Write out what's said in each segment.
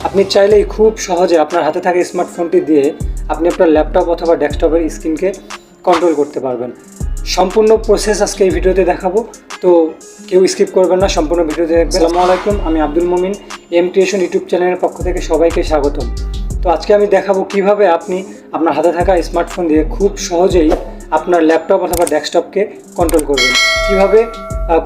আপনি চাইলেই খুব সহজে আপনার হাতে থাকা স্মার্টফোনটি দিয়ে আপনি আপনার ল্যাপটপ অথবা ডেস্কটপের স্ক্রিনকে কন্ট্রোল করতে পারবেন। সম্পূর্ণ প্রসেস আজকে এই ভিডিওতে দেখাবো, তো কেউ স্কিপ করবেন না, সম্পূর্ণ ভিডিওতে দেখবেন। আসসালামু আলাইকুম, আমি আব্দুল মুমিন, এম ক্রিয়েশন ইউটিউব চ্যানেলের পক্ষ থেকে সবাইকে স্বাগতম। তো আজকে আমি দেখাবো কিভাবে আপনি আপনার হাতে থাকা স্মার্টফোন দিয়ে খুব সহজেই আপনার ল্যাপটপ অথবা ডেস্কটপকে কন্ট্রোল করবেন। কিভাবে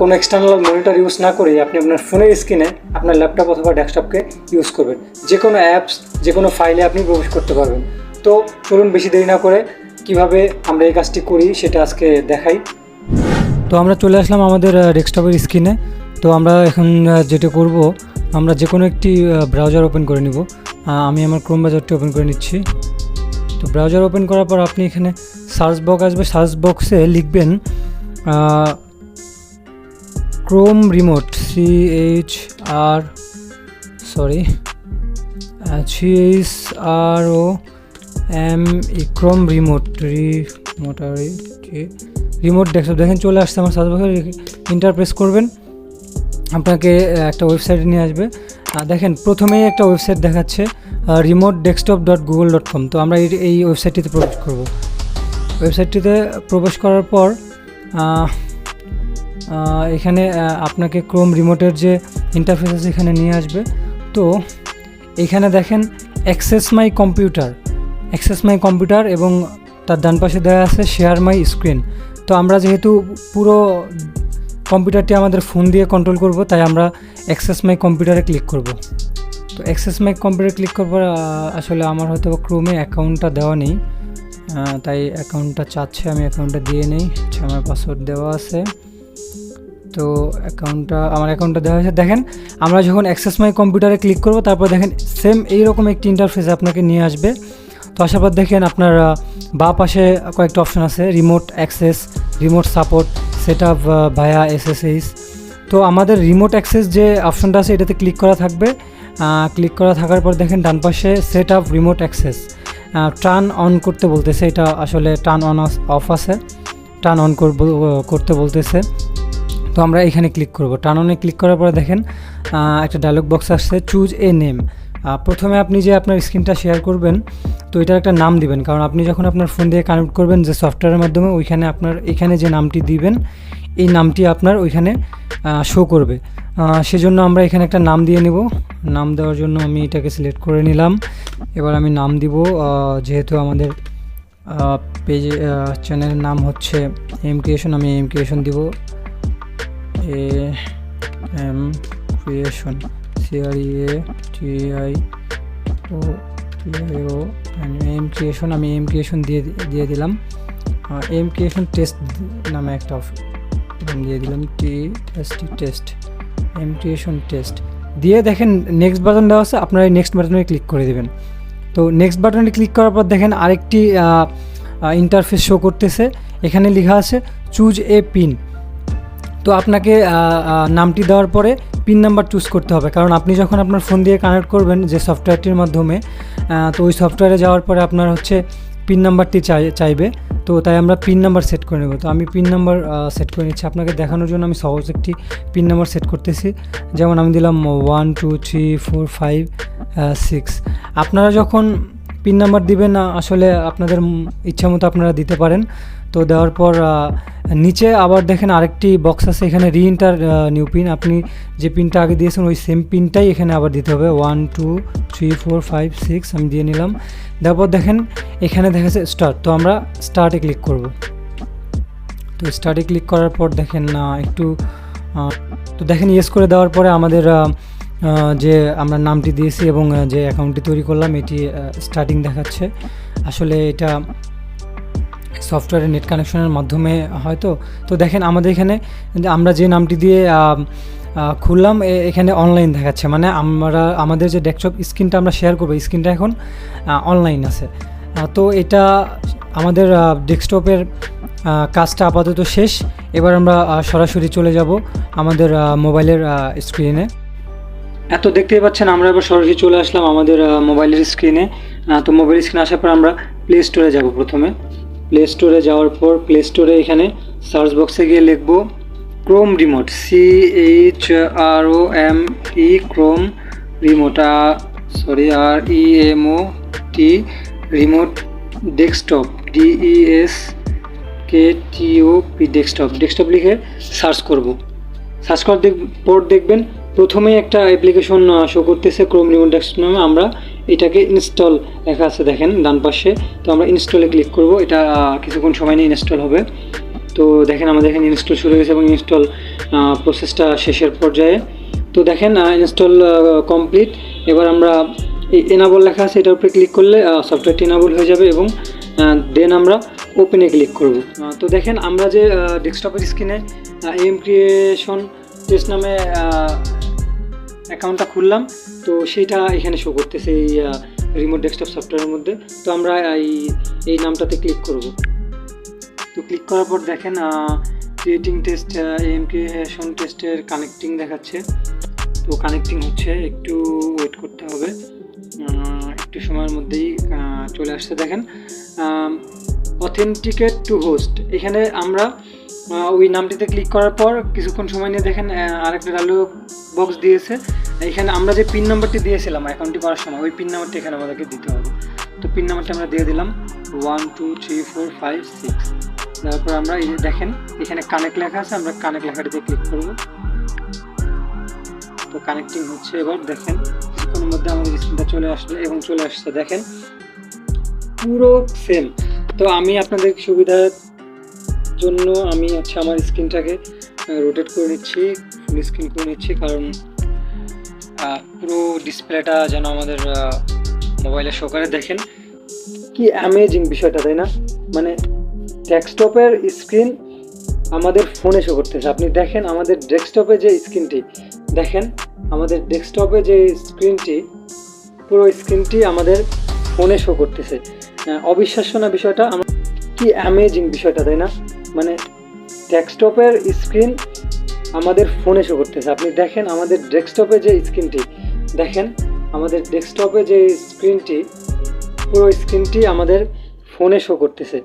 কোনো এক্সটার্নাল মনিটর ইউজ না করে আপনি আপনার ফোনের স্ক্রিনে আপনার ল্যাপটপ অথবা ডেস্কটপকে ইউজ করবেন। যে কোনো অ্যাপস, যে কোনো ফাইলে আপনি প্রবেশ করতে পারবেন। তো চলুন বেশি দেরি না করে কিভাবে আমরা এই কাজটি করি সেটা আজকে দেখাই। তো আমরা চলে আসলাম আমাদের ডেস্কটপের স্ক্রিনে। তো আমরা এখন যেটা করব, আমরা যে কোনো একটি ব্রাউজার ওপেন করে নিব। আমি আমার ক্রোম ব্রাউজারটি ওপেন করে নিচ্ছি। তো ব্রাউজার ওপেন করার পর আপনি এখানে সার্চ বক্স আসবে, সার্চ বক্সে লিখবেন Chrome remote, Chrome remote desktop. দেখেন চলে আসছে আমার সার্চ বক্সে। ইন্টার প্রেস করবেন, আপনাকে একটা ওয়েবসাইটে নিয়ে আসবে। দেখেন প্রথমেই একটা ওয়েবসাইট দেখাচ্ছে remote-desktop.google.com। তো আমরা এই ওয়েবসাইটটিতে প্রবেশ করব। ওয়েবসাইটটিতে প্রবেশ করার পর এখানে আপনাকে ক্রোম রিমোটের যে ইন্টারফেস আছে এখানে নিয়ে আসবে। তো এখানে দেখেন অ্যাক্সেস মাই কম্পিউটার এবং তার ডান পাশে দেওয়া আছে শেয়ার মাই স্ক্রিন। তো আমরা যেহেতু পুরো কম্পিউটারটি আমাদের ফোন দিয়ে কন্ট্রোল করব, তাই আমরা অ্যাক্সেস মাই কম্পিউটারে ক্লিক করব। তো অ্যাক্সেস মাই কম্পিউটারে ক্লিক করবার আসলে আমার হয়তো ক্রোমে অ্যাকাউন্টটা দেওয়া নেই, তাই অ্যাকাউন্টটা চাচ্ছে, আমি অ্যাকাউন্টটা দিয়ে নেই। আচ্ছা, আমার পাসওয়ার্ড দেওয়া আছে, তো আমার অ্যাকাউন্টটা দেওয়া হয়েছে। দেখেন আমরা যখন অ্যাক্সেস মাই কম্পিউটারে ক্লিক করব, তারপর দেখেন সেম এইরকম একটি ইন্টারফেস আপনাকে নিয়ে আসবে। তো আসার পর দেখেন আপনার বাঁ পাশে কয়েকটা অপশন আছে, remote access, remote support, set up via SSH. তো আমাদের রিমোট অ্যাক্সেস যে অপশনটা আছে এটাতে ক্লিক করা থাকবে। ক্লিক করা থাকার পর দেখেন ডান পাশে set up remote access, turn on করতে বলতেছে। এটা আসলে টার্ন অন অফ আছে, টার্ন অন করতে বলতেছে। তো আমরা এখানে ক্লিক করব। টার্ন অনে ক্লিক করার পরে দেখেন একটা ডায়লগ বক্স আসছে, চুজ এ নেম। প্রথমে আপনি যে আপনার স্ক্রিনটা শেয়ার করবেন, তো এটার একটা নাম দিবেন, কারণ আপনি যখন আপনার ফোন দিয়ে কানেক্ট করবেন যে সফটওয়্যারের মাধ্যমে, ওইখানে আপনার এখানে যে নামটি দিবেন এই নামটি আপনার ওইখানে শো করবে। সেজন্য আমরা এখানে একটা নাম দিয়ে নিব। নাম দেওয়ার জন্য আমি এটাকে সিলেক্ট করে নিলাম। এবার আমি নাম দিব, যেহেতু আমাদের পেজে চ্যানেলের নাম হচ্ছে এম ক্রিয়েশন, আমি এম ক্রিয়েশন দিব। M creation, CREATIO, M creation, আমি এম ক্রিয়েশন দিয়ে দিলাম। এম ক্রিয়েশন টেস্ট নামে একটা দিয়ে দিলাম, টেস্ট, এম ক্রিয়েশন টেস্ট দিয়ে দেখেন নেক্সট বাটন দেওয়া আছে, আপনারা এই নেক্সট বাটনে ক্লিক করে দেবেন। তো নেক্সট বাটনে ক্লিক করার পর দেখেন আরেকটি ইন্টারফেস শো করতেছে, এখানে লেখা আছে চুজ এ পিন। তো আপনাকে নামটি দেওয়ার পরে পিন নাম্বার চুজ করতে হবে, কারণ আপনি যখন আপনার ফোন দিয়ে কানেক্ট করবেন যে সফটওয়্যারটির মাধ্যমে, তো ওই সফটওয়্যারে যাওয়ার পরে আপনার হচ্ছে পিন নাম্বারটি চাইবে। তো তাই আমরা পিন নাম্বার সেট করে নেব। তো আমি পিন নাম্বার সেট করে নিচ্ছি আপনাকে দেখানোর জন্য। আমি সহজ একটি পিন নাম্বার সেট করতেছি, যেমন আমি দিলাম 1 2 3 4 5 6। আপনারা যখন পিন নাম্বার দিবেন আসলে আপনাদের ইচ্ছা মতো আপনারা দিতে পারেন। তো দেওয়ার পর নিচে আবার দেখেন আরেকটি বক্স আছে, এখানে রিএন্টার নিউ পিন। আপনি যে পিনটা আগে দিয়েছেন ওই সেম পিনটাই এখানে আবার দিতে হবে, 1 2 3 4 5 6 আমি দিয়ে নিলাম। দেওয়ার পর দেখেন এখানে দেখা যাচ্ছে স্টার্ট। তো আমরা স্টার্টে ক্লিক করব। তো স্টার্টে ক্লিক করার পর দেখেন তো দেখেন ইয়েস করে দেওয়ার পরে আমাদের যে আমরা নামটি দিয়েছি এবং যে অ্যাকাউন্টটি তৈরি করলাম এটি স্টার্টিং দেখাচ্ছে। আসলে এটা সফটওয়্যারের নেট কানেকশনের মাধ্যমে হয়তো। তো দেখেন আমাদের এখানে আমরা যে নামটি দিয়ে খুললাম এখানে অনলাইন দেখাচ্ছে, মানে আমাদের যে ডেস্কটপ স্ক্রিনটা আমরা শেয়ার করবো, স্ক্রিনটা এখন অনলাইন আছে। তো এটা আমাদের ডেস্কটপের কাজটা আপাতত শেষ। এবার আমরা সরাসরি চলে যাব আমাদের মোবাইলের স্ক্রিনে। এত দেখতেই পাচ্ছেন আমরা এবার সরাসরি চলে আসলাম আমাদের মোবাইলের স্ক্রিনে। তো মোবাইল স্ক্রিনে আসার পর আমরা প্লে স্টোরে যাব। প্রথমে প্লে স্টোরে যাওয়ার পর প্লে স্টোরে এখানে সার্চ বক্সে গিয়ে লিখব Chrome remote, CHROME Chrome remote. Sorry REMOT remote desktop DESKTOP desktop লিখে সার্চ করব। সার্চ করার পর দেখবেন প্রথমেই একটা অ্যাপ্লিকেশন শো করতেছে ক্রোম রিমোট ডেস্কটপ নামে। আমরা এটাকে ইনস্টল লেখা আছে দেখেন ডান পাশে, তো আমরা ইনস্টলে ক্লিক করব। এটা কিছুক্ষণ সময় নিয়ে ইনস্টল হবে। তো দেখেন আমাদের এখানে ইনস্টল শুরু হয়েছে এবং ইনস্টল প্রসেসটা শেষের পর্যায়ে। তো দেখেন ইনস্টল কমপ্লিট। এবার আমরা এই এনাবল লেখা আছে এটার উপরে ক্লিক করলে সফটওয়্যারটি এনাবল হয়ে যাবে এবং দেন আমরা ওপেনে ক্লিক করব। তো দেখেন আমরা যে ডেস্কটপের স্ক্রিনে এম ক্রিয়েশন টেস্ট নামে অ্যাকাউন্টটা খুললাম, তো সেটা এখানে শো করতেছে এই রিমোট ডেস্কটপ সফটওয়্যারের মধ্যে। তো আমরা এই নামটাতে ক্লিক করব। তো ক্লিক করার পর দেখেন ক্রিয়েটিং টেস্ট এম ক্রিয়েশন টেস্টের কানেক্টিং দেখাচ্ছে। তো কানেক্টিং হচ্ছে, একটু ওয়েট করতে হবে, একটু সময়ের মধ্যেই চলে আসছে। দেখেন অথেন্টিকেট টু হোস্ট, এখানে আমরা ওই নামটিতে ক্লিক করার পর কিছুক্ষণ সময় নিয়ে দেখেন আরেকটা ডায়লগ বক্স দিয়েছে। এখানে আমরা যে পিন নাম্বারটি দিয়েছিলাম অ্যাকাউন্টটি করার সময় ওই পিন নাম্বারটি এখানে আমাদেরকে দিতে হবে। তো পিন নাম্বারটা আমরা দিয়ে দিলাম 1 2 3 4 5 6। তারপর আমরা এই দেখেন এখানে কানেক্ট লেখা আছে, আমরা কানেক্ট লেখাটিতে ক্লিক করব। তো কানেক্টিং হচ্ছে। এবার দেখেন কিছুক্ষণের মধ্যে আমাদের স্ক্রিনটা চলে আসবে এবং চলে আসছে দেখেন পুরো সেম। তো আমি আপনাদের সুবিধার জন্য আমি আমার স্ক্রিনটাকে রোটেট করে নিচ্ছি, ফুল স্ক্রিন করে নিচ্ছি, কারণ পুরো ডিসপ্লেটা যেন আমাদের মোবাইলে শো করে। দেখেন কি অ্যামেজিং বিষয়টা, তাই না? মানে ডেস্কটপের স্ক্রিন আমাদের ফোনে শো করতেছে। আপনি দেখেন আমাদের ডেস্কটপে যে স্ক্রিনটি, দেখেন আমাদের ডেস্কটপে যে স্ক্রিনটি, পুরো স্ক্রিনটি আমাদের ফোনে শো করতেছে। অবিশ্বাস্য না বিষয়টা? কি অ্যামেজিং বিষয়টা, তাই না? মানে ডেস্কটপের স্ক্রিন আমাদের ফোনে শো করতেছে। আপনি দেখেন আমাদের ডেস্কটপে যে স্ক্রিনটি, দেখেন আমাদের ডেস্কটপে যে স্ক্রিনটি, পুরো স্ক্রিনটি আমাদের ফোনে শো করতেছে।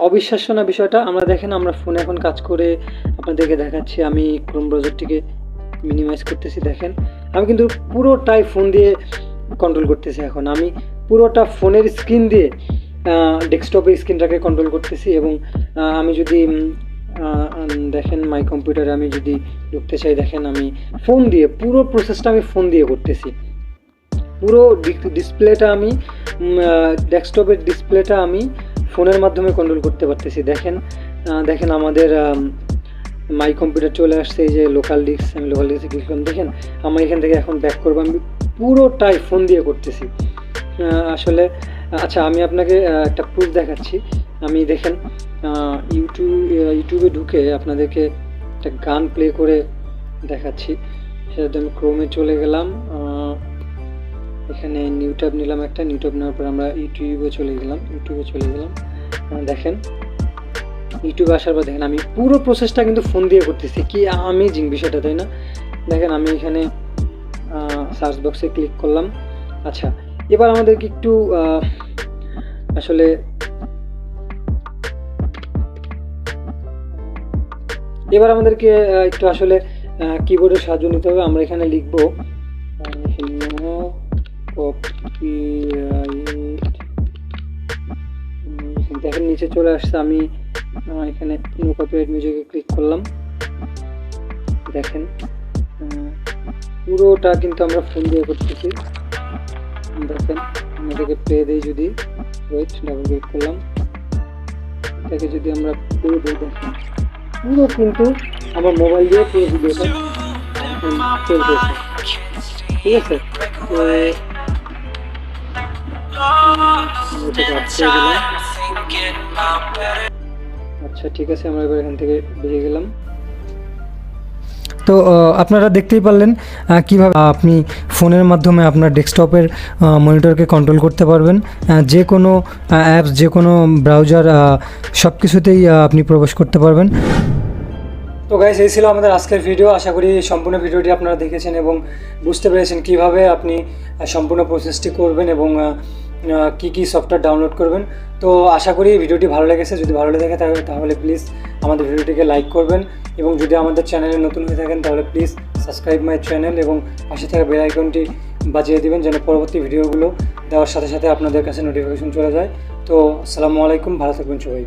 অবিশ্বাস্য না বিষয়টা? আমরা দেখেন আমরা ফোনে এখন কাজ করে আপনাদেরকে দেখাচ্ছি। আমি ক্রোম ব্রাউজারটিকে মিনিমাইজ করতেছি। দেখেন আমি কিন্তু পুরোটাই ফোন দিয়ে কন্ট্রোল করতেছি। এখন আমি পুরোটা ফোনের স্ক্রিন দিয়ে ডেস্কটপের স্ক্রিনটাকে কন্ট্রোল করতেছি। এবং আমি যদি দেখেন মাই কম্পিউটারে আমি যদি ঢুকতে চাই, দেখেন আমি ফোন দিয়ে পুরো প্রসেসটা আমি ফোন দিয়ে করতেছি। পুরো ডিসপ্লেটা আমি ডেস্কটপের ডিসপ্লেটা আমি ফোনের মাধ্যমে কন্ট্রোল করতে পারতেছি। দেখেন আমাদের মাই কম্পিউটার চলে আসছে, এই যে লোকাল ডিস্ক, আমি লোকাল ডিস্কে ক্লিক করলাম। দেখেন আমি এখান থেকে এখন ব্যাক করবো, আমি পুরোটাই ফোন দিয়ে করতেছি আসলে। আচ্ছা আমি আপনাকে একটা প্রুফ দেখাচ্ছি। আমি দেখেন ইউটিউবে ঢুকে আপনাদেরকে একটা গান প্লে করে দেখাচ্ছি। সেটা আমি ক্রোমে চলে গেলাম, এখানে নিউ ট্যাব নিলাম একটা, নিউ ট্যাব নেওয়ার পর আমরা ইউটিউবে চলে গেলাম। দেখেন ইউটিউবে আসার পর দেখেন আমি পুরো প্রসেসটা কিন্তু ফোন দিয়ে করতেছি। কি অ্যামেজিং বিষয়টা, তাই না? দেখেন আমি এখানে সার্চ বক্সে ক্লিক করলাম। আচ্ছা এবার আমাদেরকে একটু আসলে কিবোর্ডের সাহায্য নিতে হবে। আমরা এখানে লিখব দেখেন নিচে চলে আসছে। আমি এখানে নো কপিরাইট মিউজিকে ক্লিক করলাম। দেখেন পুরোটা কিন্তু আমরা ফোন দিয়ে করতেছি। দেখেন এটাকে প্লে দেই, যদি ওয়েট ডাবল ক্লিক করলাম, এটাকে যদি আমরা প্লে দিই, দেখেন পুরো কিন্তু আমার মোবাইল দিয়ে পুরো ভিডিওটা চলতেছে। ঠিক আছে, আচ্ছা ঠিক আছে, আমরা এবার এখান থেকে বেরিয়ে গেলাম। তো আপনারা দেখতেই পারলেন কিভাবে আপনি ফোনের মাধ্যমে আপনার ডেস্কটপের মনিটরকে কন্ট্রোল করতে পারবেন। যে কোনো অ্যাপস, যে কোনো ব্রাউজার, সব কিছুতেই আপনি প্রবেশ করতে পারবেন। তো গাইস এই ছিল আমাদের আজকের ভিডিও। আশা করি সম্পূর্ণ ভিডিওটি আপনারা দেখেছেন এবং বুঝতে পেরেছেন কিভাবে আপনি সম্পূর্ণ প্রসেসটি করবেন এবং কি সফটওয়্যার ডাউনলোড করবেন। তো আশা করি ভিডিওটি ভালো লেগেছে। যদি ভালো লেগে থাকে তাহলে প্লিজ আমাদের ভিডিওটিকে লাইক করবেন এবং যদি আমাদের চ্যানেলে নতুন হয়ে থাকেন তাহলে প্লিজ সাবস্ক্রাইব মাই চ্যানেল এবং পাশে থাকা বেল আইকনটি বাজিয়ে দিবেন যেন পরবর্তী ভিডিওগুলো দেওয়ার সাথে সাথে আপনাদের কাছে নোটিফিকেশন চলে যায়। তো আসসালামু আলাইকুম, ভালো থাকবেন সবাই।